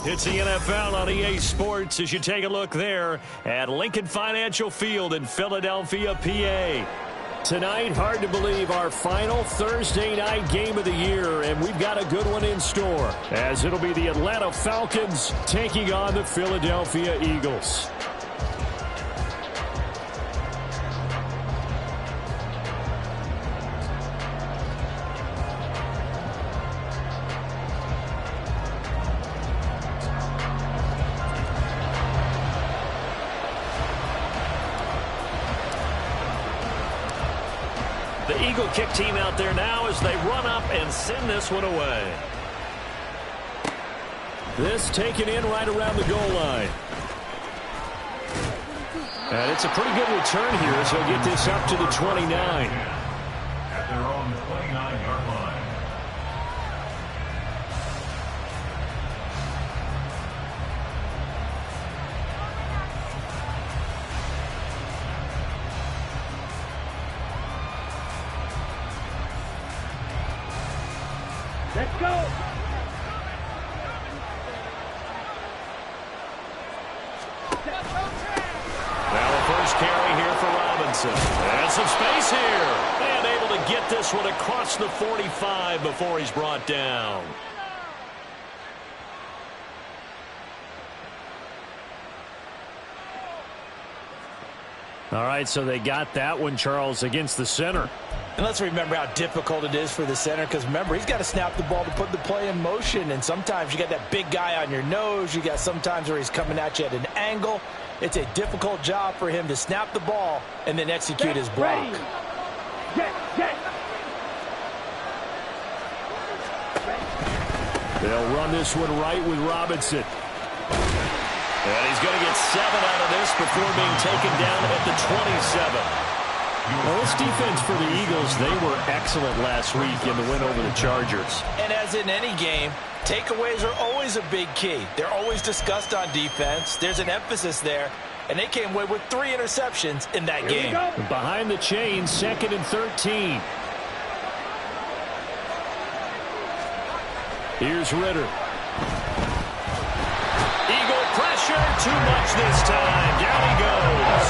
It's the NFL on EA Sports as you take a look there at Lincoln Financial Field in Philadelphia, PA. Tonight, hard to believe, our final Thursday night game of the year, and we've got a good one in store, as it'll be the Atlanta Falcons taking on the Philadelphia Eagles. The Eagle kick team out there now as they run up and send this one away. This taken in right around the goal line. And it's a pretty good return here, so he'll get this up to the 29. At their own 29-yard line. Let's go! Now the first carry here for Robinson. And some space here. And able to get this one across the 45 before he's brought down. All right, so they got that one, Charles, against the center. And let's remember how difficult it is for the center, because remember, he's got to snap the ball to put the play in motion, and sometimes you got that big guy on your nose. You got sometimes where he's coming at you at an angle. It's a difficult job for him to snap the ball and then execute his block. They'll run this one right with Robinson. And he's going to get 7 out of this before being taken down at the 27. Well, this defense for the Eagles, they were excellent last week in the win over the Chargers. And as in any game, takeaways are always a big key. They're always discussed on defense. There's an emphasis there. And they came away with 3 interceptions in that game. Behind the chains, 2nd and 13. Here's Ritter. Eagle pressure, too much this time. Down he goes.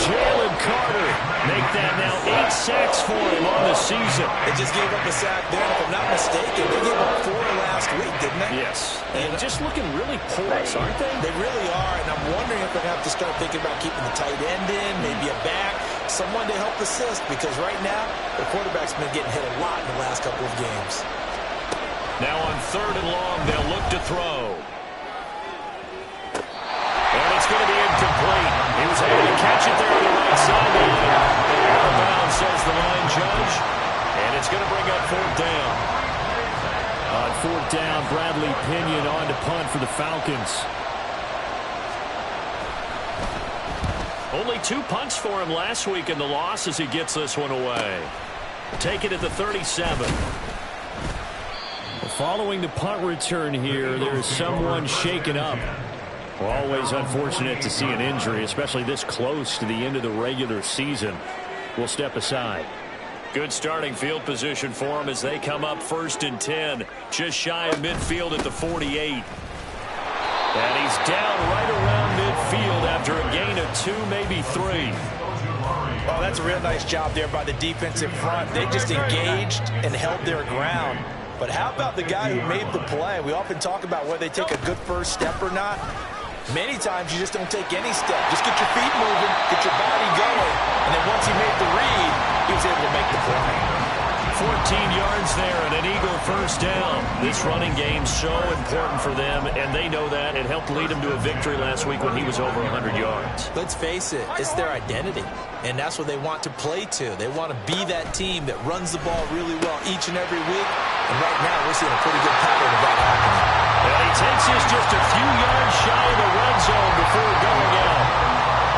Jalen Carter make that now 8 sacks for him on the season. They just gave up a sack there. If I'm not mistaken, they gave up 4 last week, didn't they? Yes. And just looking really porous, aren't they? They really are, and I'm wondering if they're going to have to start thinking about keeping the tight end in, maybe a back, someone to help assist, because right now, the quarterback's been getting hit a lot in the last couple of games. Now on 3rd and long, they'll look to throw. And it's going to be incomplete. He was able to catch it there on the right sideline. Out of bounds, says the line judge. And it's going to bring up 4th down. On 4th down, Bradley Pinion on to punt for the Falcons. Only 2 punts for him last week in the loss as he gets this one away. Take it at the 37. Following the punt return here, there's someone shaken up. Well, always unfortunate to see an injury, especially this close to the end of the regular season. We'll step aside. Good starting field position for them as they come up 1st and 10, just shy of midfield at the 48. And he's down right around midfield after a gain of 2, maybe 3. Oh, that's a real nice job there by the defensive front. They just engaged and held their ground. But how about the guy who made the play? We often talk about whether they take a good first step or not. Many times you just don't take any step. Just get your feet moving, get your body going, and then once he made the read, he was able to make the play. 14 yards there and an Eagle first down. This running game's so important for them, and they know that. It helped lead them to a victory last week when he was over 100 yards. Let's face it, it's their identity, and that's what they want to play to. They want to be that team that runs the ball really well each and every week, and right now we're seeing a pretty good pattern of that happening. And he takes this just a few yards shy of the red zone before going out.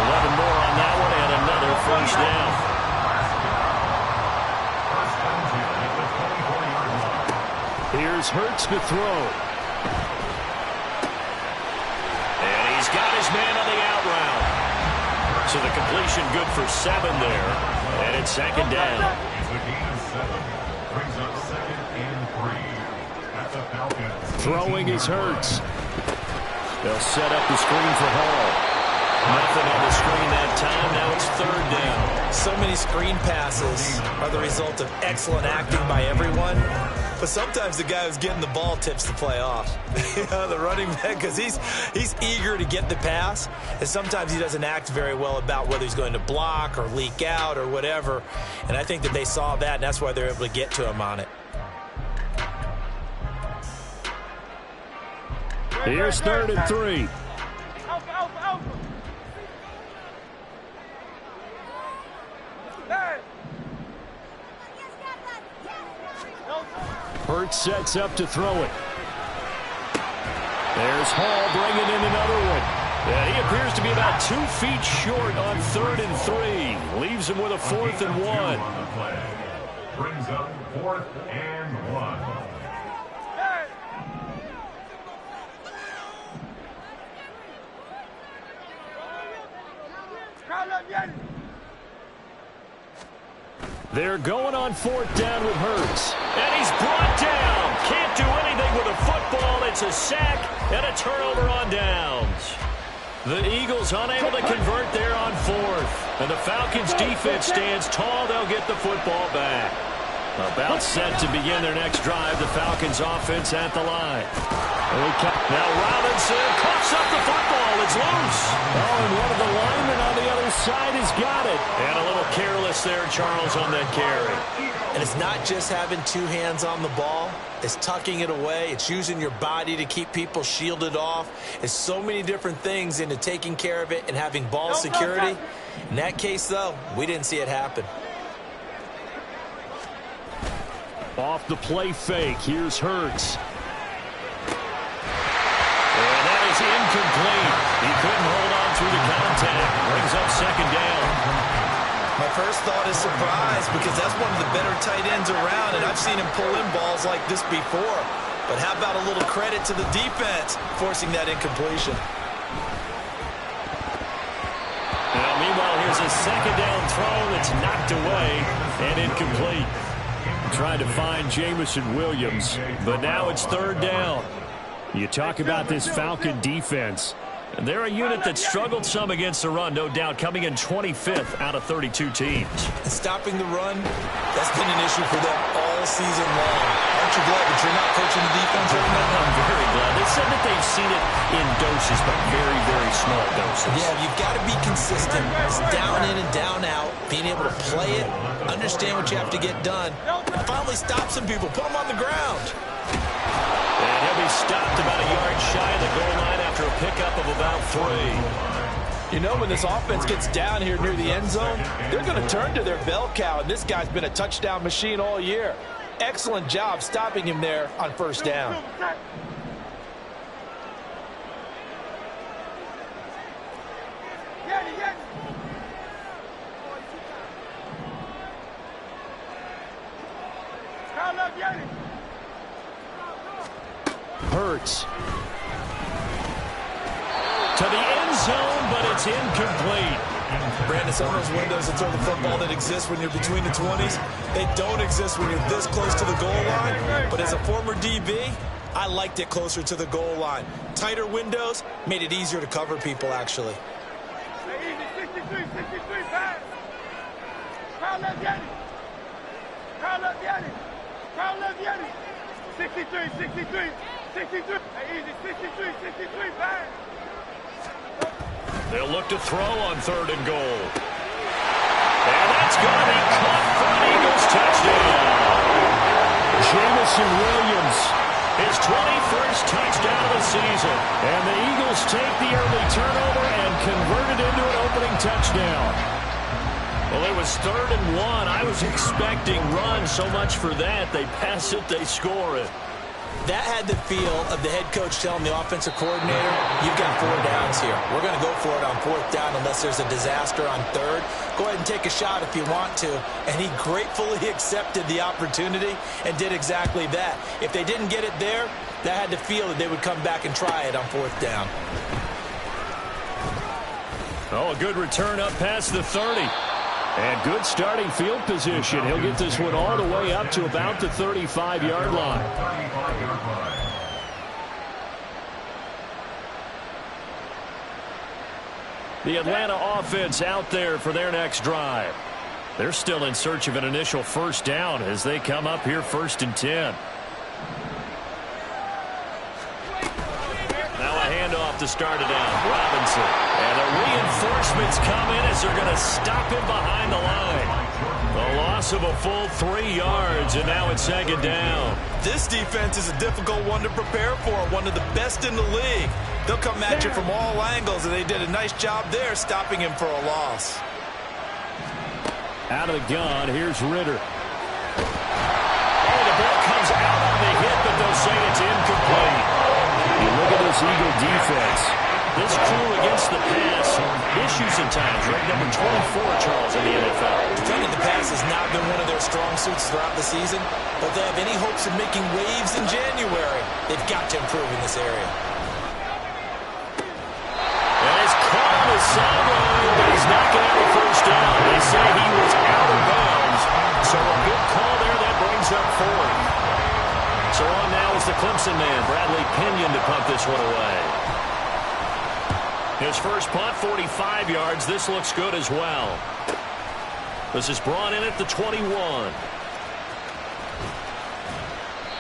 11 more on that one and another first down. Here's Hurts to throw. And he's got his man on the out route. So the completion good for 7 there. And it's 2nd down. It's a gain of 7. Brings up 2nd and 3. At the Falcons. Throwing is Hurts. They'll set up the screen for Hall. Nothing on the screen that time. Now it's third down. So many screen passes are the result of excellent acting by everyone. But sometimes the guy who's getting the ball tips the play off. The running back, because he's eager to get the pass. And sometimes he doesn't act very well about whether he's going to block or leak out or whatever. And I think that they saw that, and that's why they're able to get to him on it. Here's 3rd and 3. Hurts sets up to throw it. There's Hall bringing in another one. Yeah, he appears to be about 2 feet short on 3rd and 3. Leaves him with a 4th and 1. Brings up 4th and 1. They're going on 4th down with Hurts. And he's brought down. Can't do anything with a football. It's a sack and a turnover on downs. The Eagles unable to convert there on 4th. And the Falcons defense stands tall. They'll get the football back. About set to begin their next drive. The Falcons offense at the line. Now Robinson coughs up the football. It's loose. Oh, and one of the linemen on the other side has got it. And a little careless there, Charles, on that carry. And it's not just having 2 hands on the ball. It's tucking it away. It's using your body to keep people shielded off. It's so many different things into taking care of it and having ball security. In that case, though, we didn't see it happen. Off the play fake. Here's Hurts. And that is incomplete. He couldn't hold on through the contact. Brings up 2nd down. My first thought is surprise, because that's one of the better tight ends around, and I've seen him pull in balls like this before. But how about a little credit to the defense forcing that incompletion? Now, meanwhile, here's a 2nd down throw that's knocked away and incomplete. Trying to find Jamison Williams, but now it's 3rd down. You talk about this Falcon defense. They're a unit that struggled some against the run, no doubt, coming in 25th out of 32 teams. And stopping the run, that's been an issue for them all season long. Aren't you glad that you're not coaching the defense right now? I'm very glad. They said that they've seen it in doses, but very, very small doses. Yeah, you've got to be consistent. It's down in and down out, being able to play it, understand what you have to get done, and finally stop some people, put them on the ground. And he'll be stopped about a yard shy of the goal line after a pickup of about 3. You know, when this offense gets down here near the end zone, they're going to turn to their bell cow, and this guy's been a touchdown machine all year. Excellent job stopping him there on 1st down. Hurts. To the end zone, but it's incomplete. Brandon, some of those windows that throw the football that exist when you're between the 20s, they don't exist when you're this close to the goal line. But as a former DB, I liked it closer to the goal line. Tighter windows made it easier to cover people, actually. 63. Easy, 63, bang. They'll look to throw on 3rd and goal. And that's going to be caught for an Eagles touchdown. Jamison Williams, his 21st touchdown of the season. And the Eagles take the early turnover and convert it into an opening touchdown. Well, it was 3rd and 1. I was expecting run, so much for that. They pass it, they score it. That had the feel of the head coach telling the offensive coordinator, you've got 4 downs here. We're going to go for it on 4th down unless there's a disaster on 3rd. Go ahead and take a shot if you want to. And he gratefully accepted the opportunity and did exactly that. If they didn't get it there, that had the feel that they would come back and try it on 4th down. Oh, a good return up past the 30. And good starting field position. He'll get this one all the way up to about the 35-yard line. The Atlanta offense out there for their next drive. They're still in search of an initial first down as they come up here 1st and 10. Now a handoff to start it out. Robinson. And the reinforcements come in as they're going to stop him behind the line. A loss of a full 3 yards, and now it's 2nd down. This defense is a difficult one to prepare for, one of the best in the league. They'll come at you from all angles, and they did a nice job there stopping him for a loss. Out of the gun, here's Ritter. Oh, the ball comes out on the hit, but they'll say it's incomplete. You look at this Eagle defense. This crew against the pass, issues at times, right? Number 24, Charles, in the NFL. Defending the pass has not been one of their strong suits throughout the season, but they have any hopes of making waves in January. They've got to improve in this area. And he's caught on the sideline, but he's not going to have a first down. They say he was out of bounds, so a good call there. That brings up 4th. So on now is the Clemson man, Bradley Pinion, to punt this one away. His first punt, 45 yards. This looks good as well. This is brought in at the 21.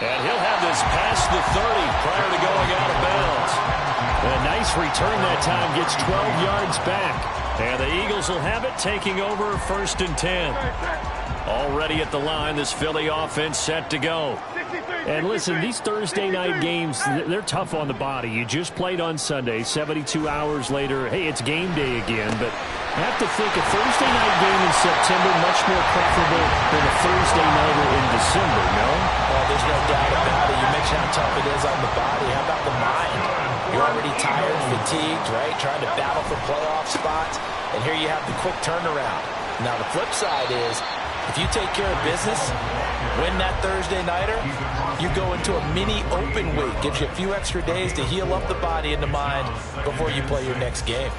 And he'll have this past the 30 prior to going out of bounds. A nice return that time, gets 12 yards back. And the Eagles will have it, taking over 1st and 10. Already at the line, this Philly offense set to go. And listen, these Thursday night games, they're tough on the body. You just played on Sunday, 72 hours later. Hey, it's game day again, but I have to think a Thursday night game in September much more preferable than a Thursday nighter in December, no? Oh, there's no doubt about it. You mentioned how tough it is on the body. How about the mind? You're already tired, fatigued, right? Trying to battle for playoff spots, and here you have the quick turnaround. Now, the flip side is, if you take care of business, win that Thursday nighter, you go into a mini open week. Gives you a few extra days to heal up the body and the mind before you play your next game.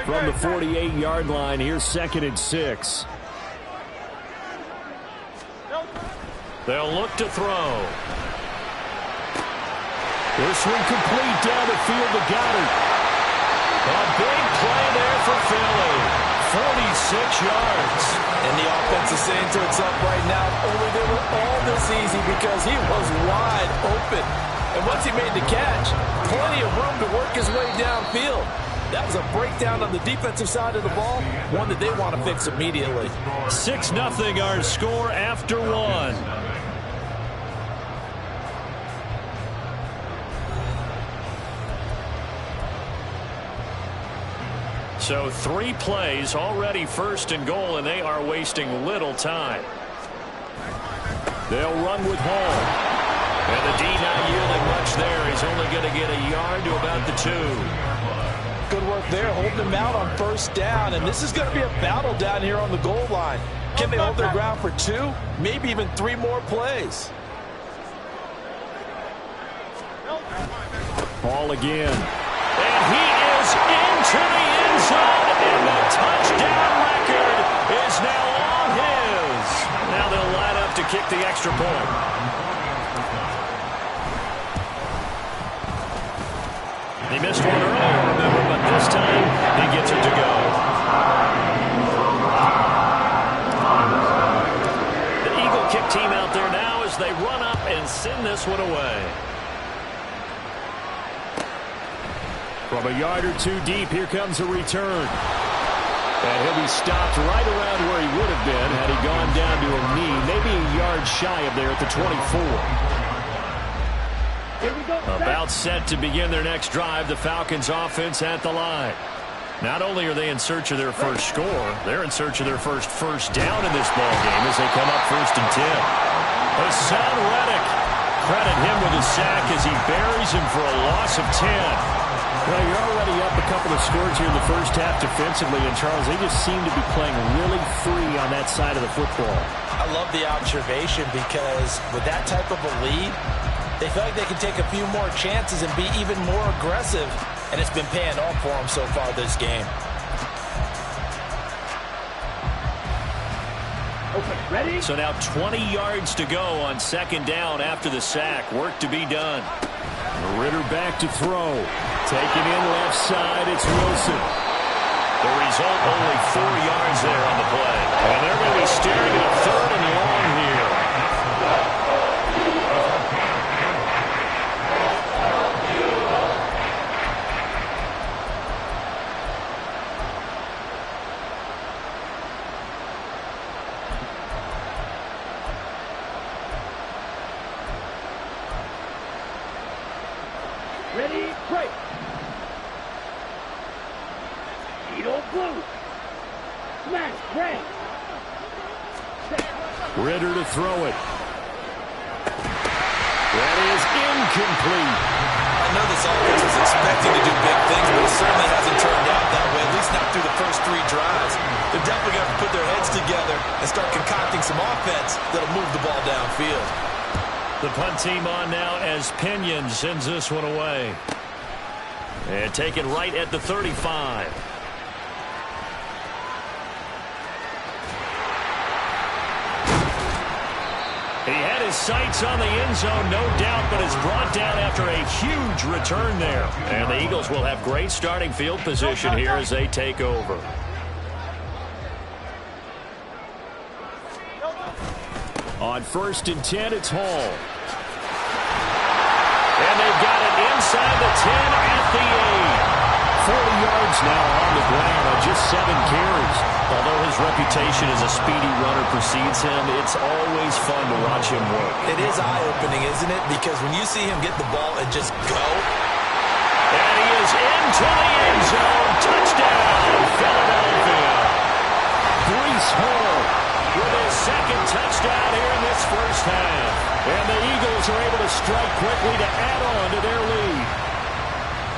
From the 48-yard line, here's 2nd and 6. They'll look to throw. This one complete down the field to Goddard. A big play there for Philly. 46 yards. And the offense is saying to itself right now, only they were all this easy because he was wide open. And once he made the catch, plenty of room to work his way downfield. That was a breakdown on the defensive side of the ball, one that they want to fix immediately. 6-0 our score after 1. So 3 plays, already 1st and goal, and they are wasting little time. They'll run with Hall. And the D not yielding much there. He's only going to get a yard to about the 2. Good work there, holding them out on 1st down, and this is going to be a battle down here on the goal line. Can they hold their ground for 2, maybe even 3 more plays? Ball again. And he is into the end zone, and the touchdown record is now all his. Now they'll line up to kick the extra point. He missed one earlier, remember, but this time he gets it to go. The Eagle kick team out there now as they run up and send this one away. From a yard or 2 deep, here comes a return. And he'll be stopped right around where he would have been had he gone down to a knee, maybe a yard shy of there at the 24. About set to begin their next drive, the Falcons offense at the line. Not only are they in search of their first score, they're in search of their first down in this ball game as they come up 1st and 10. Hassan Reddick, credit him with a sack as he buries him for a loss of 10. Well, you're already up a couple of scores here in the first half defensively, and Charles, they just seem to be playing really free on that side of the football. I love the observation because with that type of a lead, they feel like they can take a few more chances and be even more aggressive, and it's been paying off for them so far this game. Okay, ready? So now 20 yards to go on 2nd down after the sack. Work to be done. Ritter back to throw. Taken in left side, it's Wilson. The result, only 4 yards there on the play. And they're going to be staring at a 3rd and long here. Ready, break. Edo blue. Smash, break. Ritter to throw it. That is incomplete. I know this offense was expecting to do big things, but it certainly hasn't turned out that way, at least not through the first 3 drives. They're definitely going to put their heads together and start concocting some offense that'll move the ball downfield. The punt team on now as Pinion sends this one away. And take it right at the 35. He had his sights on the end zone, no doubt, but is brought down after a huge return there. And the Eagles will have great starting field position here as they take over. On 1st and 10, it's Hall. And they've got it inside the 10 at the 8. 40 yards now on the ground on just 7 carries. Although his reputation as a speedy runner precedes him, it's always fun to watch him work. It is eye-opening, isn't it? Because when you see him get the ball and just go. And he is into the end zone. Touchdown, Philadelphia. Breece Hall with his 2nd touchdown here in this first half. And the Eagles are able to strike quickly to add on to their lead.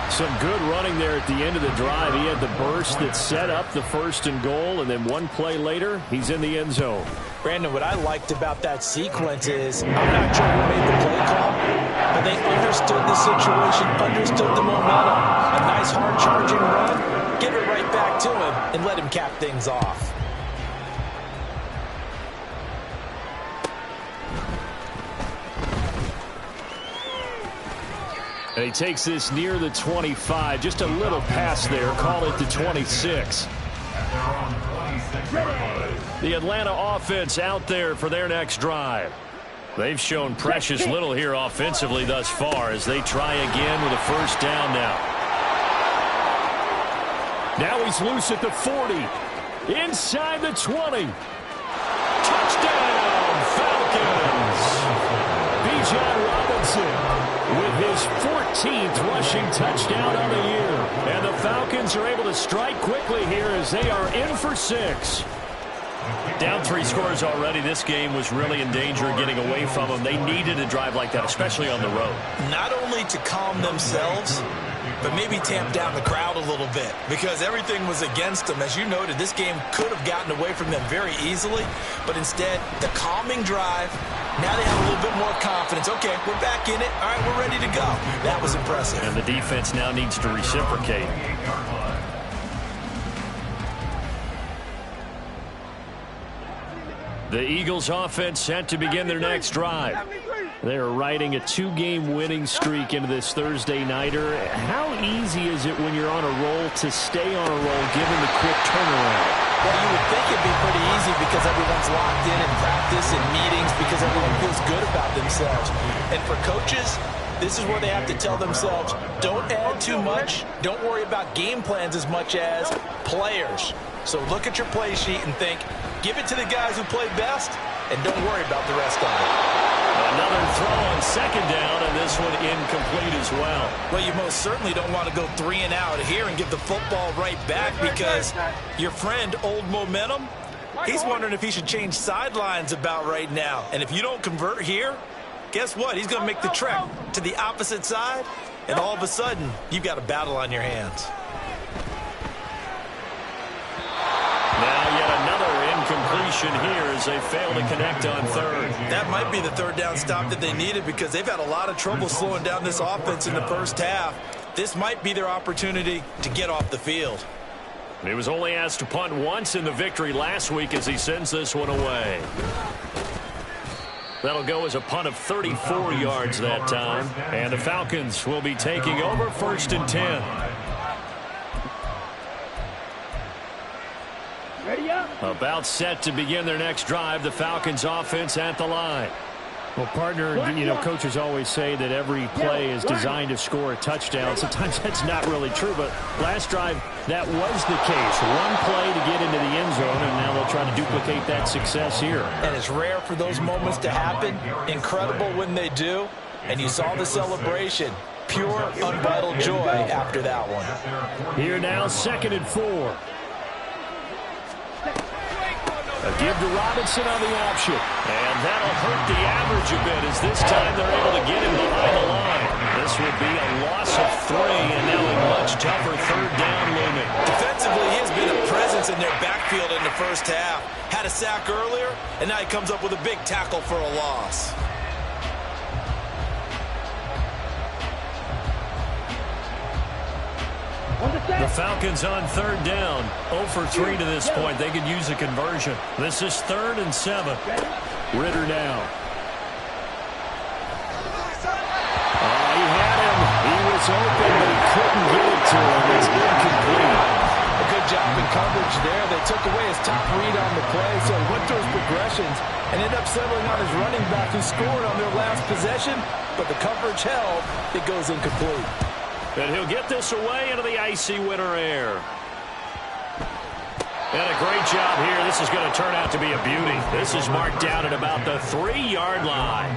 Some good running there at the end of the drive. He had the burst that set up the 1st and goal, and then one play later, he's in the end zone. Brandon, what I liked about that sequence is, I'm not sure who made the play call, but they understood the situation, understood the momentum. A nice hard-charging run, give it right back to him, and let him cap things off. And he takes this near the 25. Just a little pass there. Call it the 26. The Atlanta offense out there for their next drive. They've shown precious little here offensively thus far as they try again with a 1st down now. Now he's loose at the 40. Inside the 20. Touchdown, Falcons. Bijan Robinson with his 14th rushing touchdown on the year. And the Falcons are able to strike quickly here as they are in for 6. Down 3 scores already. This game was really in danger of getting away from them. They needed a drive like that, especially on the road. Not only to calm themselves, but maybe tamp down the crowd a little bit because everything was against them. As you noted, this game could have gotten away from them very easily, but instead, the calming drive, now they have a little bit more confidence. Okay, we're back in it. All right, we're ready to go. That was impressive. And the defense now needs to reciprocate. The Eagles offense set to begin their next drive. They are riding a 2-game winning streak into this Thursday nighter. How easy is it when you're on a roll to stay on a roll given the quick turnaround? Well, you would think it'd be pretty easy because everyone's locked in practice and meetings because everyone feels good about themselves. And for coaches, this is where they have to tell themselves, don't add too much. Don't worry about game plans as much as players. So look at your play sheet and think, give it to the guys who play best, and don't worry about the rest of it. Another throw on 2nd down, and this one incomplete as well. Well, you most certainly don't want to go 3 and out here and give the football right back because your friend, Old Momentum, he's wondering if he should change sidelines about right now. And if you don't convert here, guess what? He's going to make the trek to the opposite side, and all of a sudden, you've got a battle on your hands. Now yet another incompletion here as they fail to connect on 3rd. That might be the 3rd down stop that they needed because they've had a lot of trouble slowing down this offense in the first half. This might be their opportunity to get off the field. He was only asked to punt once in the victory last week as he sends this one away. That'll go as a punt of 34 yards that time. And the Falcons will be taking over 1st and 10. Ready up. About set to begin their next drive. The Falcons offense at the line. Well, partner, coaches always say that every play is designed to score a touchdown. Sometimes that's not really true, but last drive, that was the case. One play to get into the end zone, and now they'll try to duplicate that success here. And it's rare for those moments to happen. Incredible when they do. And you saw the celebration. Pure, unbridled joy after that one. Here now, 2nd and 4. A give to Robinson on the option. And that'll hurt the average a bit as this time they're able to get him behind the line. This would be a loss of 3 and now a much tougher 3rd down looming. Defensively, he has been a presence in their backfield in the first half. Had a sack earlier, and now he comes up with a big tackle for a loss. The Falcons on 3rd down. 0 for 3 to this point. They could use a conversion. This is 3rd and 7. Ritter now. He had him. He was open, but he couldn't get it to him. It's incomplete. A good job in coverage there. They took away his top read on the play, so he went through his progressions and ended up settling on his running back who scored on their last possession, but the coverage held. It goes incomplete. And he'll get this away into the icy winter air. And a great job here. This is going to turn out to be a beauty. This is marked down at about the 3-yard line.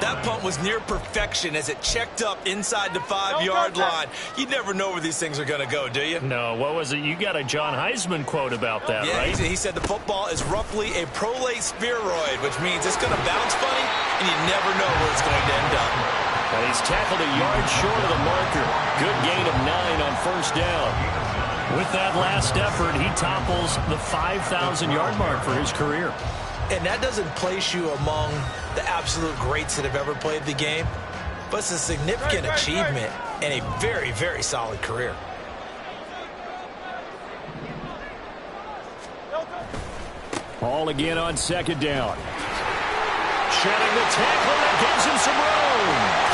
That punt was near perfection as it checked up inside the 5-yard line. You never know where these things are going to go, do you? No, what was it? You got a John Heisman quote about that, right? He said the football is roughly a prolate spheroid, which means it's going to bounce funny, and you never know where it's going to end up. And he's tackled a yard short of the marker. Good gain of 9 on 1st down. With that last effort, he topples the 5,000-yard mark for his career. And that doesn't place you among the absolute greats that have ever played the game, but it's a significant achievement and a very, very solid career. Ball again on 2nd down. Shedding the tackle, that gives him some room.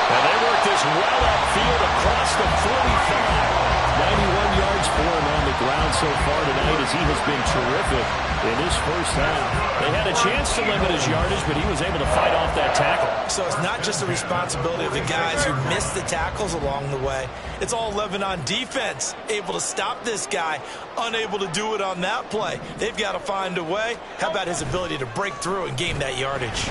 And they work this well upfield across the 45. 91 yards for him on the ground so far tonight as he has been terrific in this first half. They had a chance to limit his yardage, but he was able to fight off that tackle. So it's not just the responsibility of the guys who missed the tackles along the way. It's all 11 on defense, able to stop this guy, unable to do it on that play. They've got to find a way. How about his ability to break through and gain that yardage?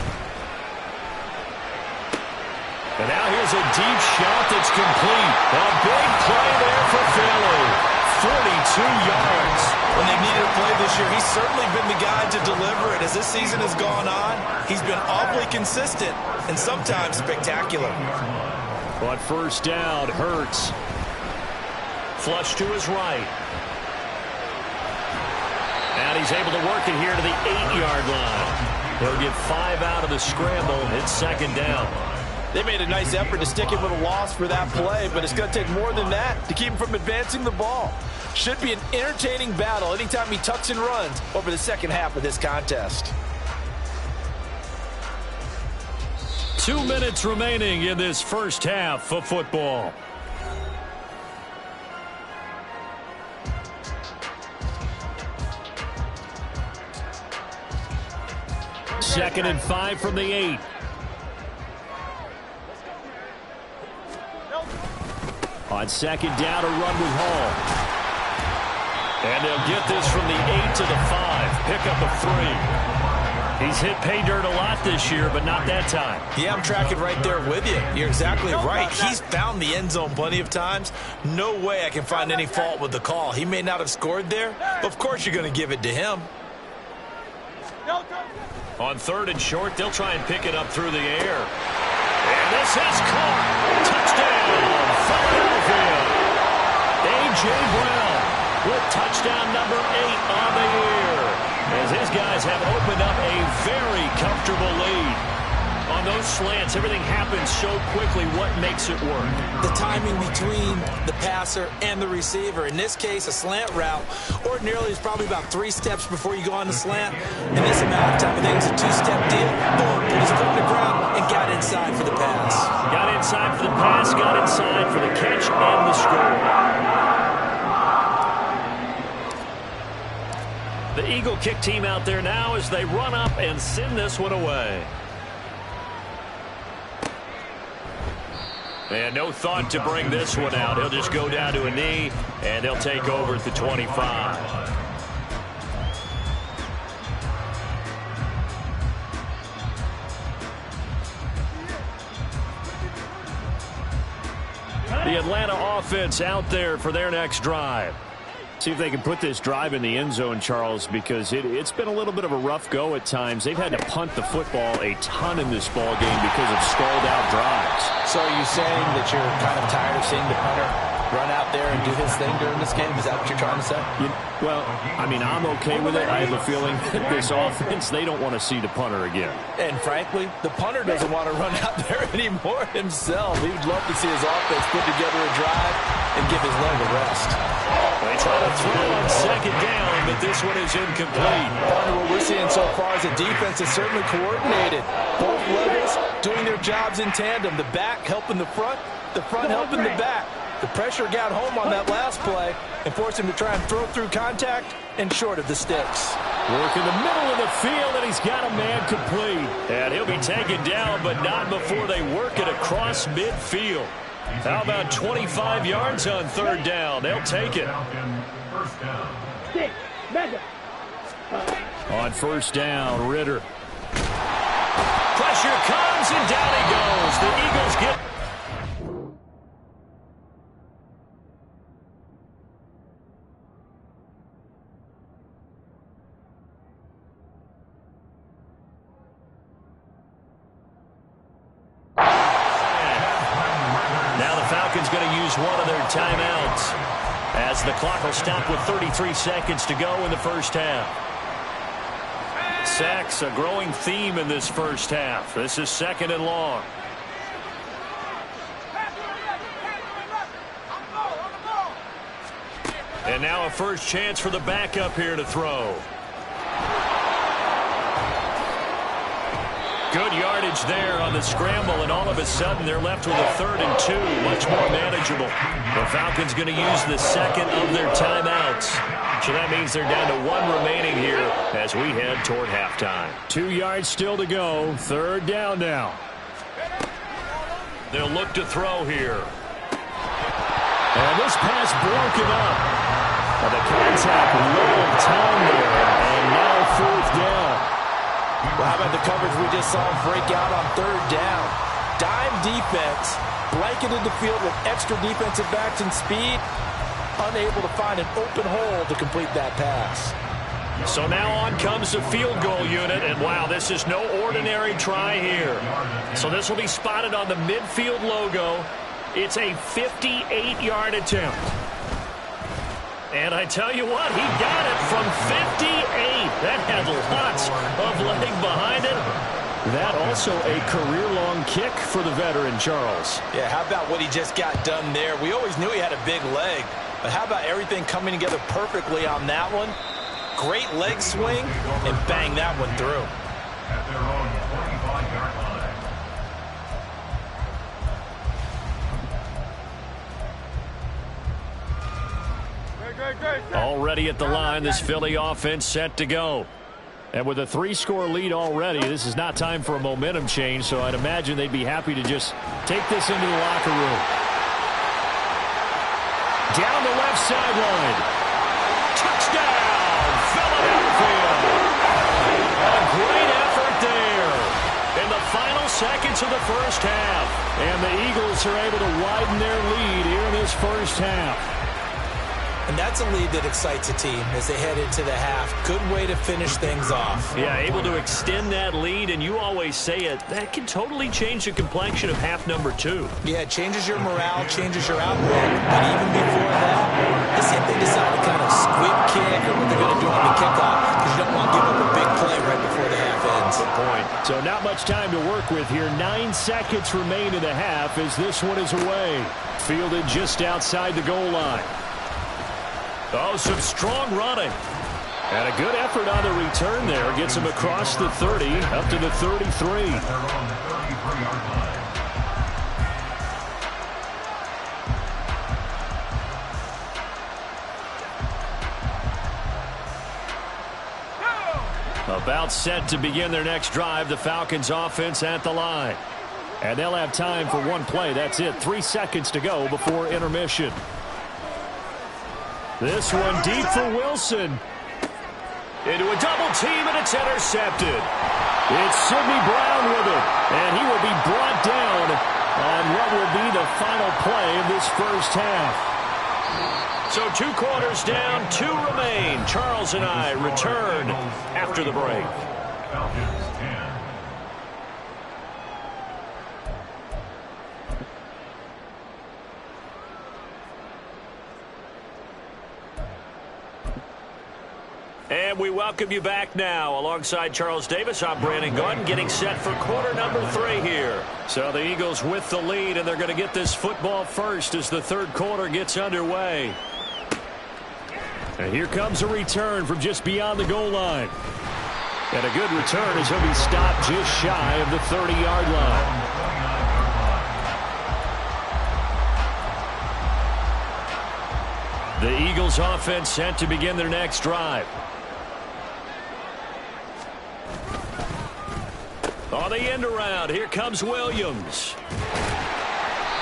And now here's a deep shot that's complete. A big play there for Philly. 42 yards. When they needed a play this year, he's certainly been the guy to deliver it. As this season has gone on, he's been awfully consistent and sometimes spectacular. But 1st down, Hurts. Flush to his right. And he's able to work it here to the 8-yard line. He'll get 5 out of the scramble. It's 2nd down. They made a nice effort to stick him with a loss for that play, but it's going to take more than that to keep him from advancing the ball. Should be an entertaining battle anytime he tucks and runs over the second half of this contest. 2 minutes remaining in this first half of football. Second and 5 from the 8. On 2nd down, a run with Hall. And they'll get this from the 8 to the 5. Pickup of 3. He's hit pay dirt a lot this year, but not that time. Yeah, I'm tracking right there with you. You're exactly right. He's found the end zone plenty of times. No way I can find any fault with the call. He may not have scored there, but of course you're going to give it to him. On 3rd and short, they'll try and pick it up through the air. And this is caught. Touchdown, Philadelphia. A.J. Brown with touchdown number 8 on the year, as his guys have opened up a very comfortable lead. On those slants, everything happens so quickly. What makes it work? The timing between the passer and the receiver. In this case, a slant route ordinarily is probably about 3 steps before you go on the slant. In this amount of time, I think it's a 2-step deal. Boom, put his foot in the ground and got inside for the pass. Got inside for the pass, got inside for the catch and the score. The Eagle kick team out there now as they run up and send this one away. And no thought to bring this one out. He'll just go down to a knee, and they'll take over at the 25. The Atlanta offense out there for their next drive. See if they can put this drive in the end zone, Charles, because it's been a little bit of a rough go at times. They've had to punt the football a ton in this ball game because of stalled-out drives. So are you saying that you're kind of tired of seeing the punter run out there and do his thing during this game? Is that what you're trying to say? Well, I mean, I'm okay with it. I have a feeling that this offense, they don't want to see the punter again. And frankly, the punter doesn't want to run out there anymore himself. He would love to see his offense put together a drive and give his leg a rest. They try to throw on second down, but this one is incomplete. What we're seeing so far is the defense is certainly coordinated. Both levels doing their jobs in tandem. The back helping the front helping the back. The pressure got home on that last play and forced him to try and throw through contact and short of the sticks. Work in the middle of the field, and he's got a man complete. And he'll be taken down, but not before they work it across midfield. How about 25 yards on third down? They'll take it. On first down, Ritter. Pressure comes, and down he goes. The Eagles get... going to use one of their timeouts as the clock will stop with 33 seconds to go in the first half. Sacks, a growing theme in this first half. This is second and long. And now a first chance for the backup here to throw. Good yardage there on the scramble, and all of a sudden they're left with a 3rd and 2, much more manageable. The Falcons going to use the second of their timeouts. So that means they're down to 1 remaining here as we head toward halftime. 2 yards still to go. 3rd down now. They'll look to throw here. And this pass broken up. And the contact long time there, and now 4th down. Well, how about the coverage we just saw him break out on 3rd down? Dime defense, blanketed the field with extra defensive backs and speed, unable to find an open hole to complete that pass. So now on comes the field goal unit, and wow, this is no ordinary try here. So this will be spotted on the midfield logo. It's a 58-yard attempt. And I tell you what, he got it from 58. That had lots of leg behind it. That also a career-long kick for the veteran, Charles. Yeah, how about what he just got done there? We always knew he had a big leg, but how about everything coming together perfectly on that one? Great leg swing, and bang that one through. At their own 45-yard line. Already at the line, this Philly offense set to go. And with a 3-score lead already, this is not time for a momentum change, so I'd imagine they'd be happy to just take this into the locker room. Down the left sideline. Touchdown, Philadelphia. A great effort there in the final seconds of the first half. And the Eagles are able to widen their lead here in this first half. And that's a lead that excites a team as they head into the half. Good way to finish things off. Yeah, able to extend that lead, and you always say it, that can totally change the complexion of half number 2. Yeah, it changes your morale, changes your outlook. But even before that, let's see if they decide to kind of squib kick or what they're going to do on the kickoff, because you don't want to give up a big play right before the half ends. Good point. So not much time to work with here. 9 seconds remain in the half as this one is away. Fielded just outside the goal line. Oh, some strong running. And a good effort on the return there. Gets him across the 30, up to the 33. About set to begin their next drive. The Falcons offense at the line. And they'll have time for one play. That's it. 3 seconds to go before intermission. This one deep for Wilson. Into a double team, and it's intercepted. It's Sidney Brown with it. And he will be brought down on what will be the final play of this first half. So 2 quarters down, 2 remain. Charles and I return after the break. Falcons 10. And we welcome you back now. Alongside Charles Davis, I'm Brandon Gordon, getting set for quarter number 3 here. So the Eagles with the lead, and they're going to get this football first as the third quarter gets underway. And here comes a return from just beyond the goal line. And a good return as he'll be stopped just shy of the 30-yard line. The Eagles offense set to begin their next drive. On the end around, here comes Williams.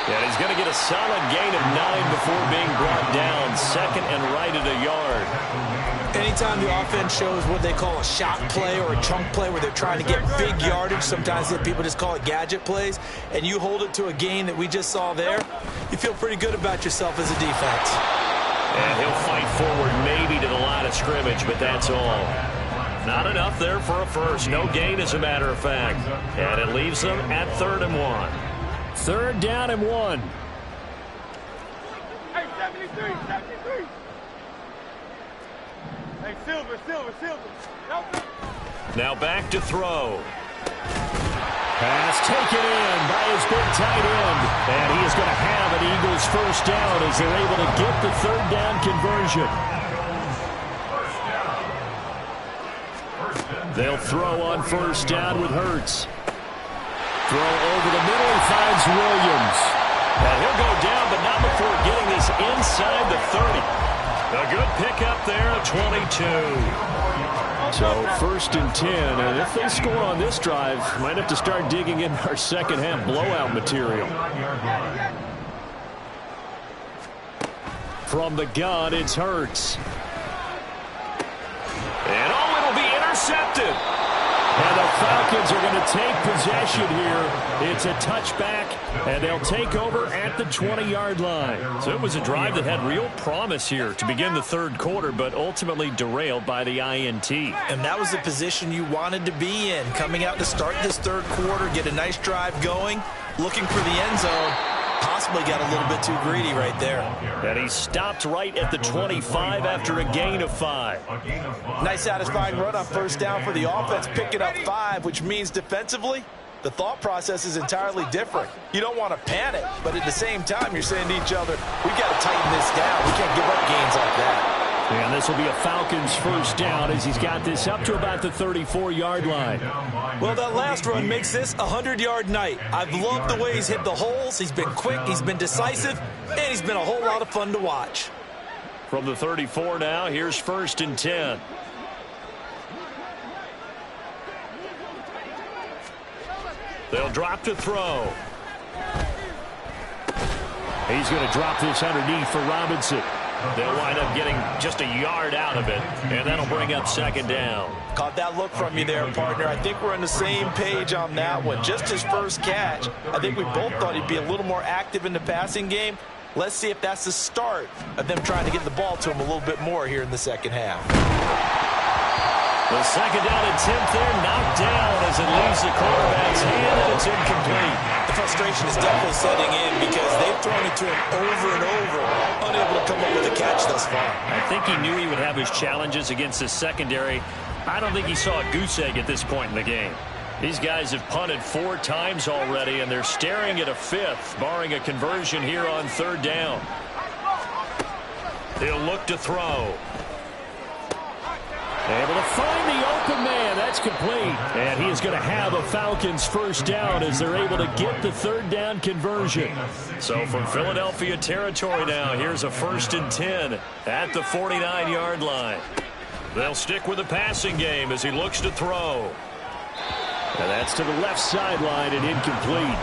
And he's going to get a solid gain of 9 before being brought down. Second and right at a yard. Anytime the offense shows what they call a shot play or a chunk play where they're trying to get big yardage, sometimes people just call it gadget plays, and you hold it to a gain that we just saw there, you feel pretty good about yourself as a defense. And he'll fight forward maybe to the line of scrimmage, but that's all. Not enough there for a first. No gain, as a matter of fact. And it leaves them at 3rd and 1. 3rd down and 1. Hey, 73, 73. Hey, Silver. Now back to throw. Pass taken in by his big tight end. And he is going to have an Eagles first down as they're able to get the 3rd down conversion. They'll throw on first down with Hurts. Throw over the middle, he finds Williams. And he'll go down, but not before getting this inside the 30. A good pickup there at 22. So 1st and 10, and if they score on this drive, might have to start digging in our second half blowout material. From the gun, it's Hurts. And it'll be intercepted. And the Falcons are going to take possession here. It's a touchback, and they'll take over at the 20-yard line. So it was a drive that had real promise here to begin the third quarter, but ultimately derailed by the INT. And that was the position you wanted to be in, coming out to start this third quarter, get a nice drive going, looking for the end zone. Possibly got a little bit too greedy right there. And he stopped right at the 25 after a gain of 5. Nice satisfying run on first down for the offense, picking up 5, which means defensively, the thought process is entirely different. You don't want to panic, but at the same time, you're saying to each other, we've got to tighten this down. We can't give up gains like that. And this will be a Falcons first down as he's got this up to about the 34-yard line. Well, that last run makes this a 100-yard night. I've loved the way he's hit the holes. He's been quick, he's been decisive, and he's been a whole lot of fun to watch. From the 34 now, here's 1st and 10. They'll drop to throw. He's going to drop this underneath for Robinson. They'll wind up getting just a yard out of it, and that'll bring up 2nd down. Caught that look from you there, partner. I think we're on the same page on that one. Just his first catch, I think we both thought he'd be a little more active in the passing game. Let's see if that's the start of them trying to get the ball to him a little bit more here in the second half. The 2nd down attempt there, knocked down as it leaves the quarterback's hand, and it's incomplete. The frustration is definitely setting in because they've thrown it to him over and over, unable to come up with a catch thus far. I think he knew he would have his challenges against the secondary, I don't think he saw a goose egg at this point in the game. These guys have punted 4 times already, and they're staring at a 5th, barring a conversion here on 3rd down. He'll look to throw. Able to find the open man. That's complete. And he is going to have a Falcons first down as they're able to get the 3rd down conversion. So from Philadelphia territory now, here's a 1st and 10 at the 49-yard line. They'll stick with the passing game as he looks to throw. And that's to the left sideline and incomplete.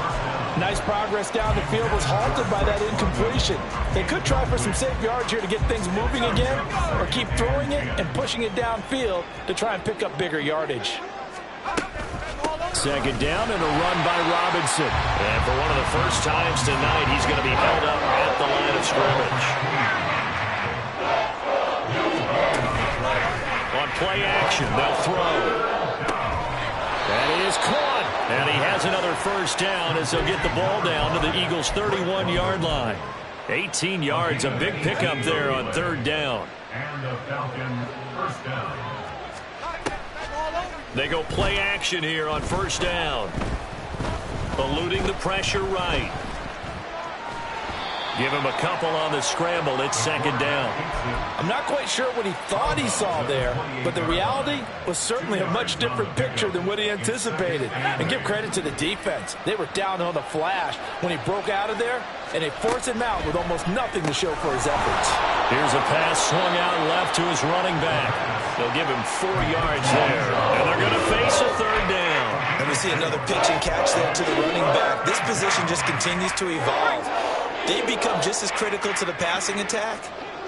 Nice progress down the field, was halted by that incompletion. They could try for some safe yards here to get things moving again, or keep throwing it and pushing it downfield to try and pick up bigger yardage. 2nd down and a run by Robinson. And for one of the first times tonight, he's going to be held up at the line of scrimmage. On play action, they'll throw. That is caught. And he has another first down as they'll get the ball down to the Eagles' 31-yard line. 18 yards, a big pickup there on 3rd down. And the Falcons first down. They go play action here on 1st down. Eluding the pressure right. Give him a couple on the scramble. It's 2nd down. I'm not quite sure what he thought he saw there, but the reality was certainly a much different picture than what he anticipated. And give credit to the defense. They were down on the flash when he broke out of there, and they forced him out with almost nothing to show for his efforts. Here's a pass swung out left to his running back. They'll give him 4 yards there, and they're going to face a 3rd down. And we see another pitch and catch there to the running back. This position just continues to evolve. They become just as critical to the passing attack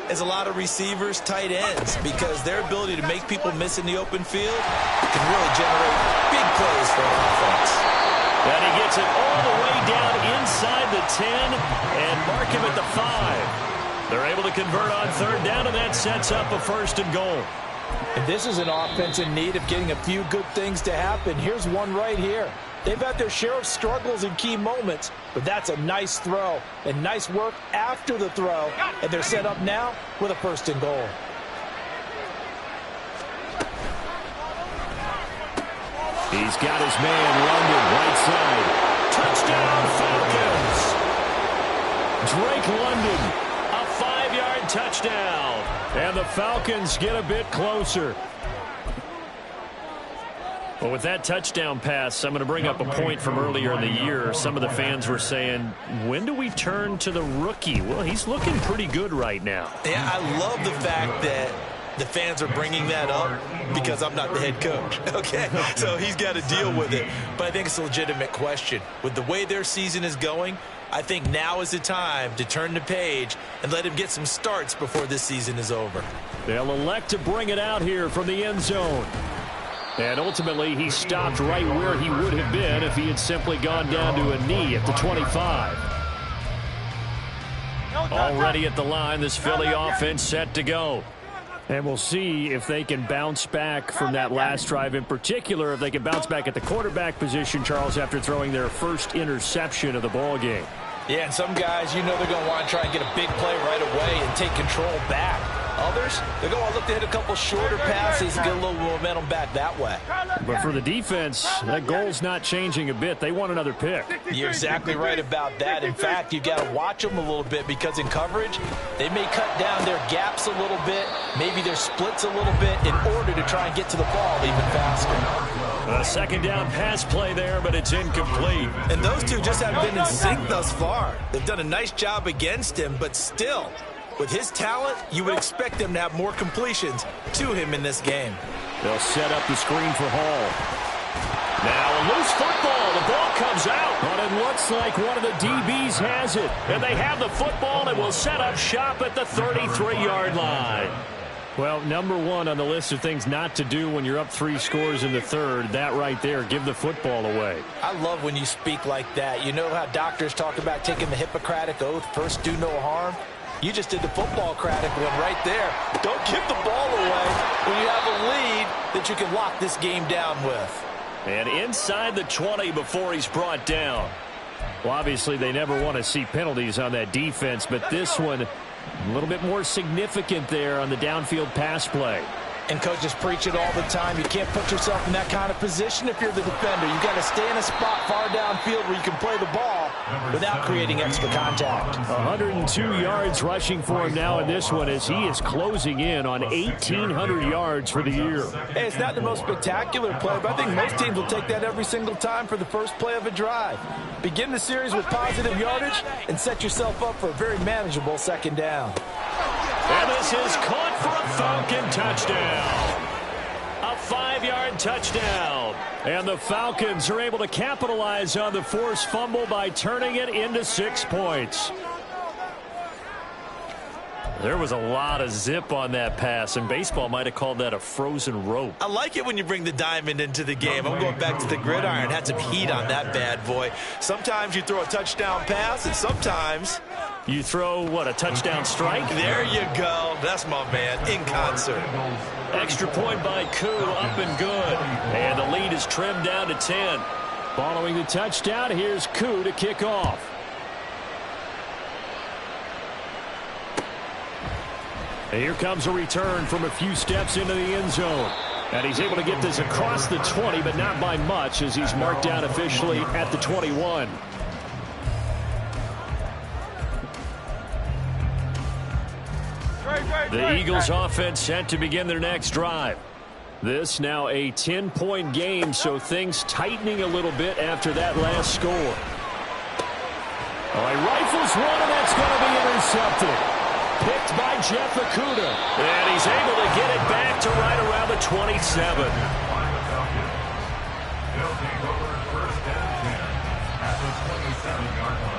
as a lot of receivers, tight ends, because their ability to make people miss in the open field can really generate big plays for an offense. And he gets it all the way down inside the 10 and mark him at the 5. They're able to convert on 3rd down, and that sets up a 1st and goal. And this is an offense in need of getting a few good things to happen. Here's one right here. They've had their share of struggles in key moments, but that's a nice throw and nice work after the throw. And they're set up now with a 1st and goal. He's got his man London right side. Touchdown Falcons! Drake London, a 5-yard touchdown. And the Falcons get a bit closer. Well, with that touchdown pass, I'm going to bring up a point from earlier in the year. Some of the fans were saying, when do we turn to the rookie? Well, he's looking pretty good right now. Yeah, I love the fact that the fans are bringing that up because I'm not the head coach, okay? So he's got to deal with it. But I think it's a legitimate question. With the way their season is going, I think now is the time to turn the page and let him get some starts before this season is over. They'll elect to bring it out here from the end zone. And ultimately, he stopped right where he would have been if he had simply gone down to a knee at the 25. Already at the line, this Philly offense set to go. And we'll see if they can bounce back from that last drive in particular, if they can bounce back at the quarterback position, Charles, after throwing their first interception of the ball game. Yeah, and some guys, you know they're going to want to try and get a big play right away and take control back. Others, they're going to look to hit a couple shorter passes and get a little momentum back that way. But for the defense, that goal's not changing a bit. They want another pick. You're exactly right about that. In fact, you've got to watch them a little bit because in coverage, they may cut down their gaps a little bit, maybe their splits a little bit in order to try and get to the ball even faster. A 2nd down pass play there, but it's incomplete. And those two just haven't been in sync thus far. They've done a nice job against him, but still, with his talent, you would expect them to have more completions to him in this game. They'll set up the screen for Hall. Now a loose football. The ball comes out. But it looks like one of the DBs has it. And they have the football and will set up shop at the 33-yard line. Well, number one on the list of things not to do when you're up 3 scores in the third, that right there, give the football away. I love when you speak like that. You know how doctors talk about taking the Hippocratic Oath, first do no harm? You just did the football-cratic one right there. Don't give the ball away when you have a lead that you can lock this game down with. And inside the 20 before he's brought down. Well, obviously they never want to see penalties on that defense, but this one a little bit more significant there on the downfield pass play. And coaches preach it all the time. You can't put yourself in that kind of position if you're the defender. You've got to stay in a spot far downfield where you can play the ball without creating extra contact. 102 yards rushing for him now in this one as he is closing in on 1,800 yards for the year. Hey, it's not the most spectacular play, but I think most teams will take that every single time for the first play of a drive. Begin the series with positive yardage and set yourself up for a very manageable second down. And this is caught for a Falcon touchdown. A 5-yard touchdown. And the Falcons are able to capitalize on the forced fumble by turning it into 6 points. There was a lot of zip on that pass, and baseball might have called that a frozen rope. I like it when you bring the diamond into the game. I'm going back to the gridiron. Had some heat on that bad boy. Sometimes you throw a touchdown pass, and sometimes you throw, what, a touchdown strike? There you go. That's my man, in concert. Extra point by Koo, up and good. And the lead is trimmed down to 10. Following the touchdown, here's Koo to kick off. And here comes a return from a few steps into the end zone. And he's able to get this across the 20, but not by much as he's marked down officially at the 21. The Eagles offense set to begin their next drive. This now a 10-point game, so things tightening a little bit after that last score. Oh, he rifles one, and that's going to be intercepted. Picked by Jeff Okudah. And he's able to get it back to right around the 27. They'll take over first and 10 at the 27-yard line.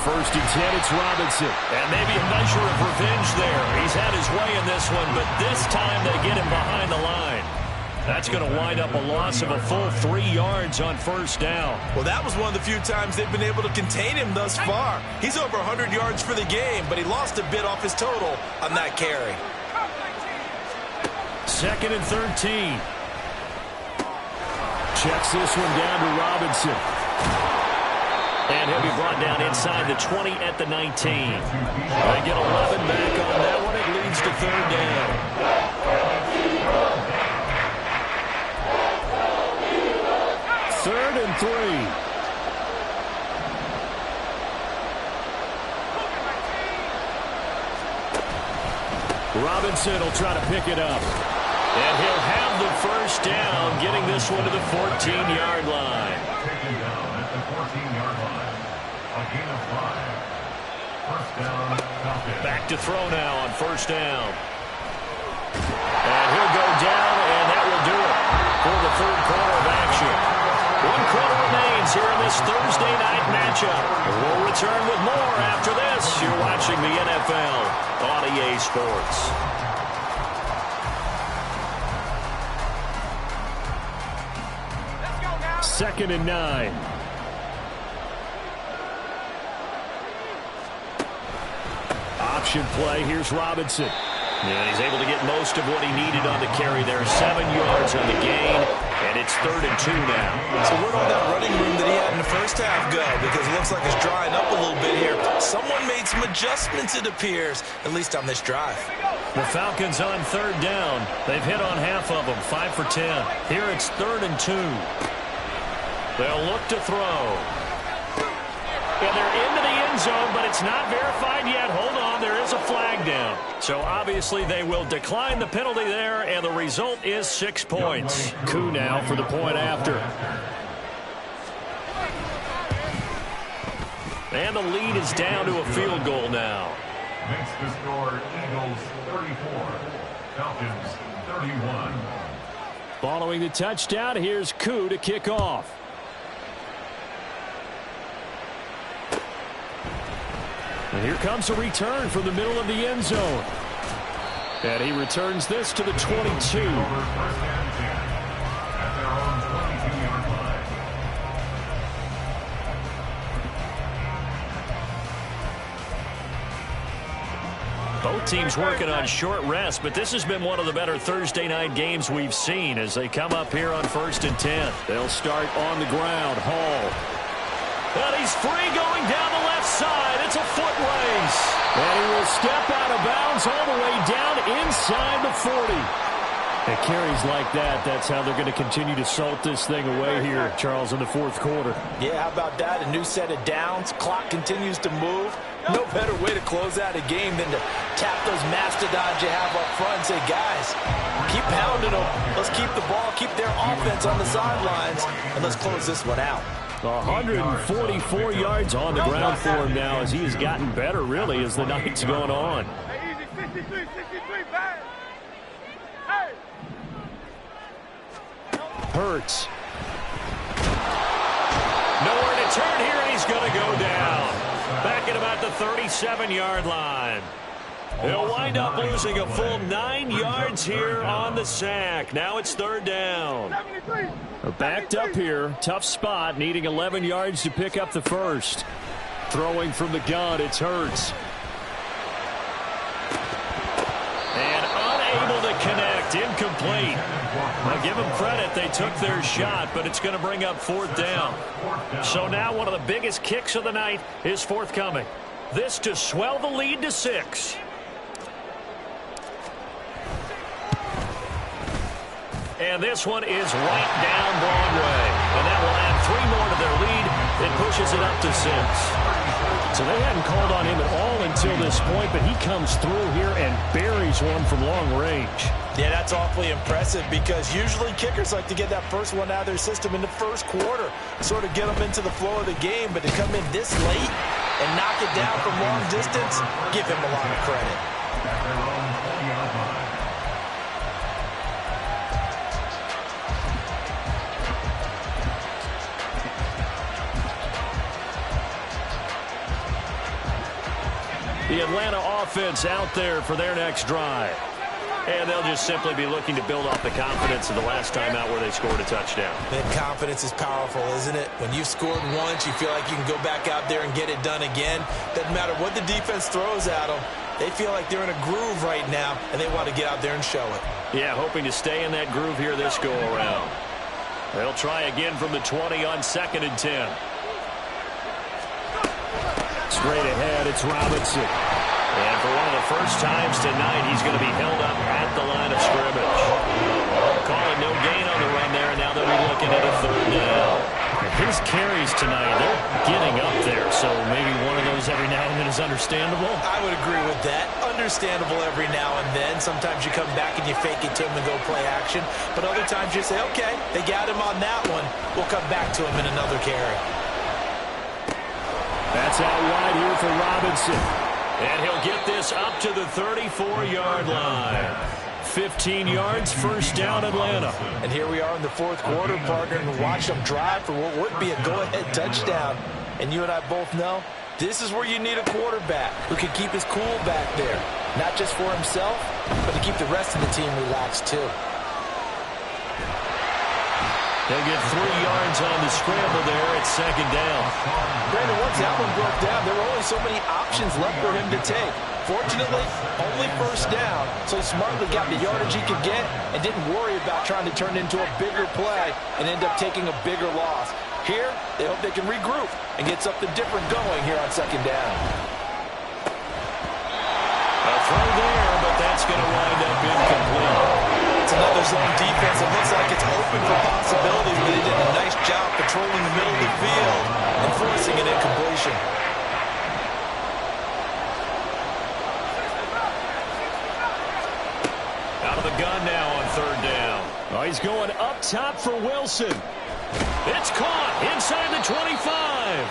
First and 10, it's Robinson. And maybe a measure of revenge there. He's had his way in this one, but this time they get him behind the line. That's going to wind up a loss of a full 3 yards on first down. Well, that was one of the few times they've been able to contain him thus far. He's over 100 yards for the game, but he lost a bit off his total on that carry. Second and 13. Checks this one down to Robinson. And he'll be brought down inside the 20 at the 19. They get 11 back on that one. It leads to third down. Third and 3. Robinson will try to pick it up. And he'll have the first down, getting this one to the 14-yard line. Taken down at the 14-yard line. A gain of 5. First down, Falcons. Back to throw now on first down. And he'll go down, and that will do it for the third quarter of action. 1 quarter remains here in this Thursday night matchup. We'll return with more after this. You're watching the NFL on EA Sports. Second and 9. Option play. Here's Robinson. And he's able to get most of what he needed on the carry there. 7 yards on the gain. And it's third and 2 now. So where'd all that running room that he had in the first half go? Because it looks like it's drying up a little bit here. Someone made some adjustments, it appears, at least on this drive. The Falcons on third down. They've hit on half of them. 5 for 10. Here it's third and 2. They'll look to throw. And they're into the end zone, but it's not verified yet. Hold on, there is a flag down. So obviously they will decline the penalty there, and the result is 6 points. Koo now for the point after. And the lead is down to a field goal now. Makes the score Eagles 34, Falcons 31. Following the touchdown, here's Koo to kick off. And here comes a return from the middle of the end zone. And he returns this to the 22. Over first and 10 at their own 22-yard line. Both teams working on short rest, but this has been one of the better Thursday night games we've seen as they come up here on 1st and 10. They'll start on the ground. Hall. And he's free going down the left side. It's a foot race. And he will step out of bounds all the way down inside the 40. At carries like that, that's how they're going to continue to salt this thing away here, Charles, in the 4th quarter. Yeah, how about that? A new set of downs. Clock continues to move. No better way to close out a game than to tap those mastodons you have up front and say, guys, keep pounding them. Let's keep the ball, keep their offense on the sidelines, and let's close this one out. 144 yards on the ground for him now as he has gotten better, really, as the night's going on. Hey, easy, 63, bang. Hey. Hurts. Nowhere to turn here, and he's going to go down. Back at about the 37-yard line. He'll wind up losing a full 9 yards here on the sack. Now it's 3rd down. 73. Backed up here. Tough spot, needing 11 yards to pick up the first. Throwing from the gun, it's Hurts. And unable to connect. Incomplete. I'll give them credit. They took their shot, but it's going to bring up 4th down. So now one of the biggest kicks of the night is forthcoming. This to swell the lead to 6. And this one is right down Broadway. And that will add 3 more to their lead. It pushes it up to 6. So they hadn't called on him at all until this point, but he comes through here and buries one from long range. Yeah, that's awfully impressive because usually kickers like to get that first one out of their system in the 1st quarter, sort of get them into the flow of the game, but to come in this late and knock it down from long distance, give him a lot of credit. The Atlanta offense out there for their next drive. And they'll just simply be looking to build off the confidence of the last time out where they scored a touchdown. That confidence is powerful, isn't it? When you've scored once, you feel like you can go back out there and get it done again. Doesn't matter what the defense throws at them. They feel like they're in a groove right now, and they want to get out there and show it. Yeah, hoping to stay in that groove here this go-around. They'll try again from the 20 on 2nd and 10. Straight ahead, it's Robinson. And for one of the first times tonight, he's going to be held up at the line of scrimmage. Calling no gain on the run there, and now they'll be looking at a 3rd down. His carries tonight, they're getting up there, so maybe one of those every now and then is understandable. I would agree with that. Understandable every now and then. Sometimes you come back and you fake it to him and go play action. But other times you say, okay, they got him on that one. We'll come back to him in another carry. That's out wide here for Robinson. And he'll get this up to the 34-yard line. 15 yards, 1st down, Atlanta. And here we are in the 4th quarter, partner, and watch them drive for what would be a go-ahead touchdown. And you and I both know this is where you need a quarterback who can keep his cool back there. Not just for himself, but to keep the rest of the team relaxed, too. They'll get 3 yards on the scramble there at 2nd down. Brandon, once that one broke down, there were only so many options left for him to take. Fortunately, only 1st down, so he smartly got the yardage he could get and didn't worry about trying to turn it into a bigger play and end up taking a bigger loss. Here, they hope they can regroup and get something different going here on 2nd down. A throw there, but that's going to wind up incomplete. It's another zone defense. It looks like it's open for possibilities, but they did a nice job patrolling the middle of the field and forcing an incompletion. Out of the gun now on 3rd down. Oh, he's going up top for Wilson. It's caught inside the 25.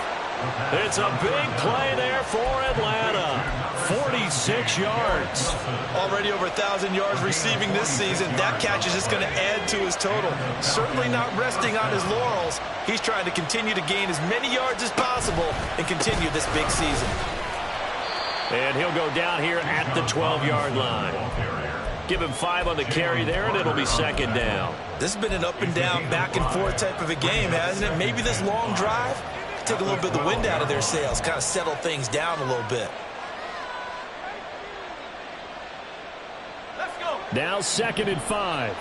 It's a big play there for Atlanta. 46 yards. Already over 1,000 yards receiving this season. That catch is just going to add to his total. Certainly not resting on his laurels. He's trying to continue to gain as many yards as possible and continue this big season. And he'll go down here at the 12-yard line. Give him 5 on the carry there, and it'll be 2nd down. This has been an up-and-down, back-and-forth type of a game, hasn't it? Maybe this long drive take a little bit of the wind out of their sails, kind of settle things down a little bit. Now 2nd and 5.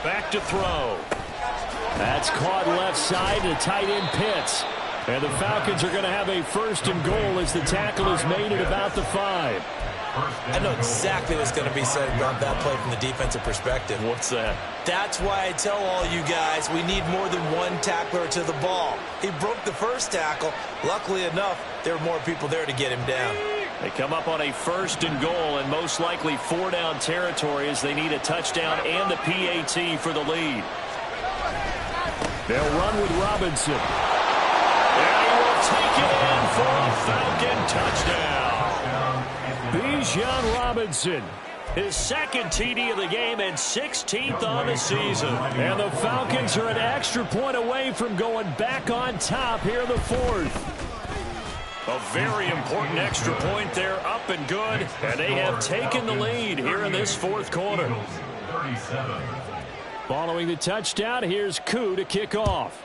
Back to throw. That's caught left side. The tight end Pitts. And the Falcons are going to have a 1st and goal as the tackle is made at about the 5. I know exactly what's going to be said about that play from the defensive perspective. What's that? That's why I tell all you guys we need more than one tackler to the ball. He broke the first tackle. Luckily enough, there were more people there to get him down. They come up on a 1st and goal and most likely 4-down territory as they need a touchdown and the PAT for the lead. They'll run with Robinson. And he will take it in for a Falcon touchdown. Bijan Robinson, his 2nd TD of the game and 16th on the season. And the Falcons are an extra point away from going back on top here in the 4th. A very important extra point there, up and good. And they have taken the lead here in this 4th quarter. Following the touchdown, here's Koo to kick off.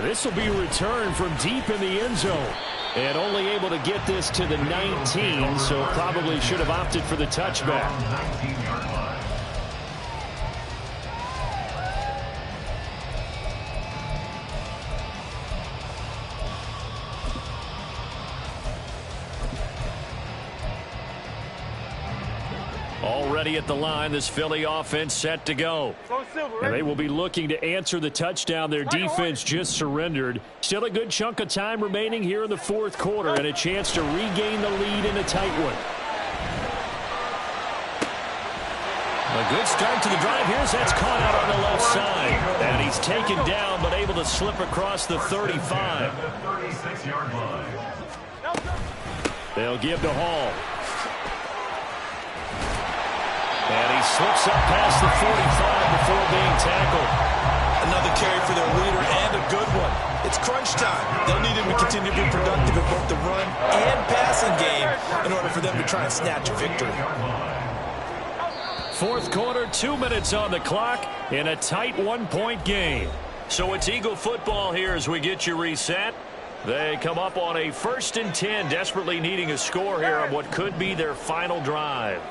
This will be returned from deep in the end zone. And only able to get this to the 19, so probably should have opted for the touchback. Already at the line, this Philly offense set to go. And they will be looking to answer the touchdown their defense just surrendered. Still a good chunk of time remaining here in the 4th quarter and a chance to regain the lead in a tight one. A good start to the drive. Here's that's caught out on the left side. And he's taken down but able to slip across the 35. They'll give to Hall. And he slips up past the 45 before being tackled. Another carry for their leader and a good one. It's crunch time. They'll need him to continue to be productive in both the run and passing game in order for them to try and snatch a victory. 4th quarter, 2 minutes on the clock in a tight 1-point game. So it's Eagle football here as we get you reset. They come up on a 1st and 10, desperately needing a score here on what could be their final drive.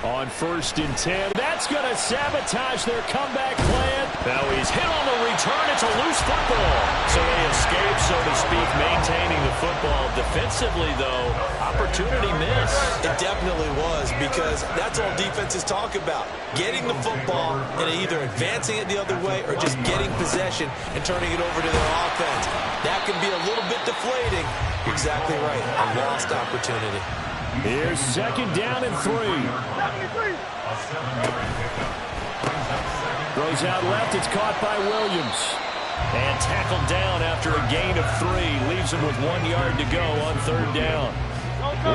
On 1st and 10, that's going to sabotage their comeback plan. Now he's hit on the return. It's a loose football. So they escape, so to speak, maintaining the football. Defensively, though, opportunity miss. It definitely was, because that's all defenses talk about. Getting the football and either advancing it the other way or just getting possession and turning it over to their offense. That can be a little bit deflating. Exactly right. A lost opportunity. Here's 2nd down and 3. Throws out left. It's caught by Williams. And tackled down after a gain of 3. Leaves him with 1 yard to go on 3rd down.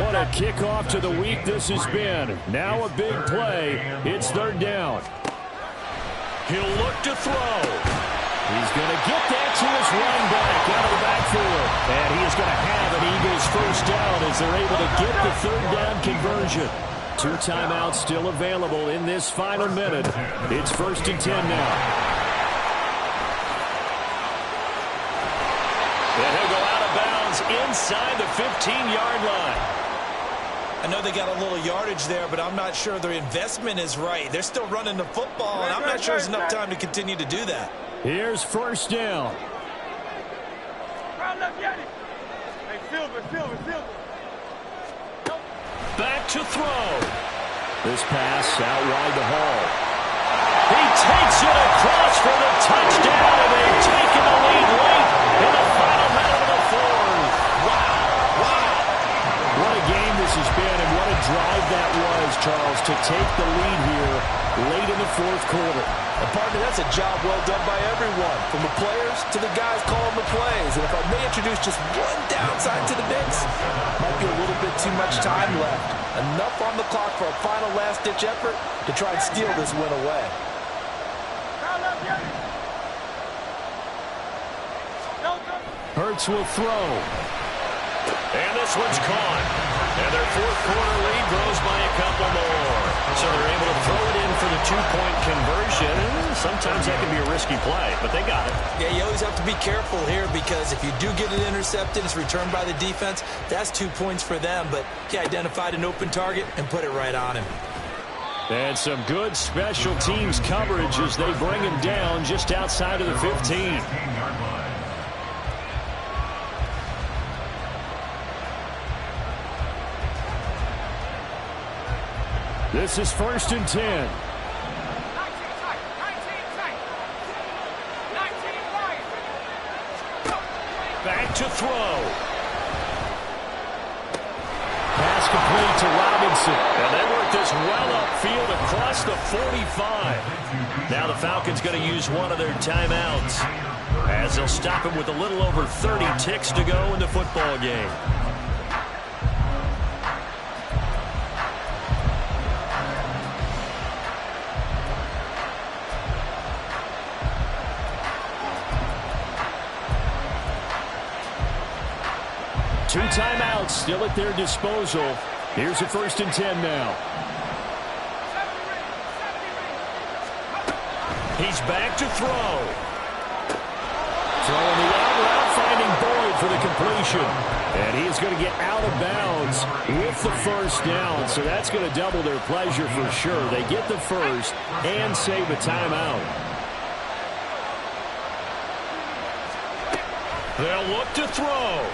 What a kickoff to the week this has been. Now a big play. It's 3rd down. He'll look to throw. He's going to get that to his running back out of the backfield. And he is going to have an Eagles 1st down as they're able to get the 3rd down conversion. 2 timeouts still available in this final minute. It's 1st and 10 now. And he'll go out of bounds inside the 15-yard line. I know they got a little yardage there, but I'm not sure their investment is right. They're still running the football, and I'm not sure there's enough time to continue to do that. Here's 1st down. Back to throw. This pass out wide to Hall. He takes it across for the touchdown, and they've taken the lead late in the final minute of the 4th. Wow. What a game this has been, and what a drive that was, Charles, to take the lead here late in the 4th quarter. And partner, that's a job well done by everyone, from the players to the guys calling the plays. And if I may introduce just one downside to the mix, might be a little bit too much time left. Enough on the clock for a final last-ditch effort to try and steal this win away. Hurts will throw. And this one's caught. And their fourth quarter lead grows by a couple more. So they're able to throw it in for the two-point conversion. Sometimes that can be a risky play, but they got it. Yeah, you always have to be careful here because if you do get it intercepted, it's returned by the defense. That's 2 points for them, but he identified an open target and put it right on him. And some good special teams coverage as they bring him down just outside of the 15. This is 1st and 10. Back to throw. Pass complete to Robinson. And they work this well upfield across the 45. Now the Falcons going to use one of their timeouts as they'll stop him with a little over 30 ticks to go in the football game. Two timeouts still at their disposal. Here's a 1st and 10 now. He's back to throw. Throwing the out route, finding Boyd for the completion. And he's going to get out of bounds with the first down. So that's going to double their pleasure for sure. They get the first and save a timeout. They'll look to throw.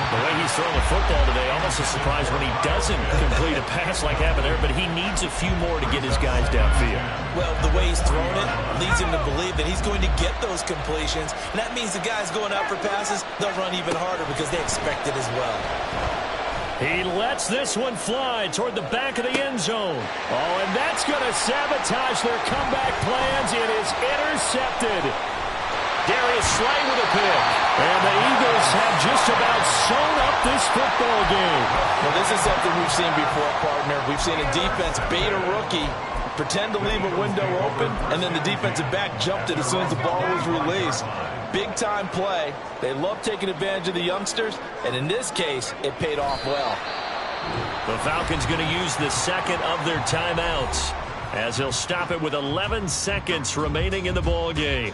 The way he's throwing the football today, almost a surprise when he doesn't complete a pass like happened there, but he needs a few more to get his guys downfield. Well, the way he's thrown it leads him to believe that he's going to get those completions, and that means the guys going out for passes, they'll run even harder because they expect it as well. He lets this one fly toward the back of the end zone. Oh, and that's going to sabotage their comeback plans. It is intercepted. Darius Slay with a pick. And the Eagles have just about sewn up this football game. Well, this is something we've seen before, partner. We've seen a defense bait a rookie, pretend to leave a window open, and then the defensive back jumped it as soon as the ball was released. Big-time play. They love taking advantage of the youngsters, and in this case, it paid off well. The Falcons going to use the second of their timeouts as he'll stop it with 11 seconds remaining in the ball game.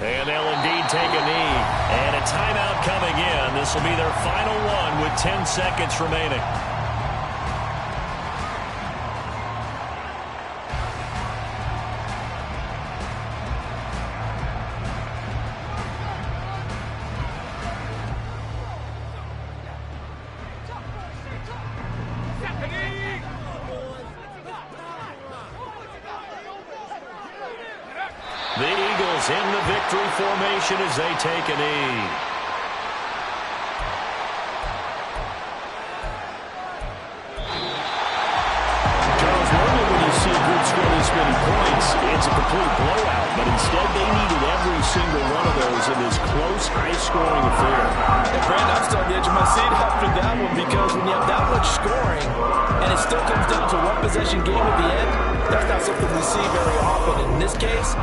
And they'll indeed take a knee. And a timeout coming in. This will be their final one with 10 seconds remaining. The Eagles in the victory formation as they take a knee. Charles, normally when you see a group score this many points, it's a complete blowout. But instead, they needed every single one of those in this close, high-scoring affair. And Brandon, I'm starting to edge my seat after that one because when you have that much scoring and it still comes down to one possession game at the end, that's not something we see very often. In this case,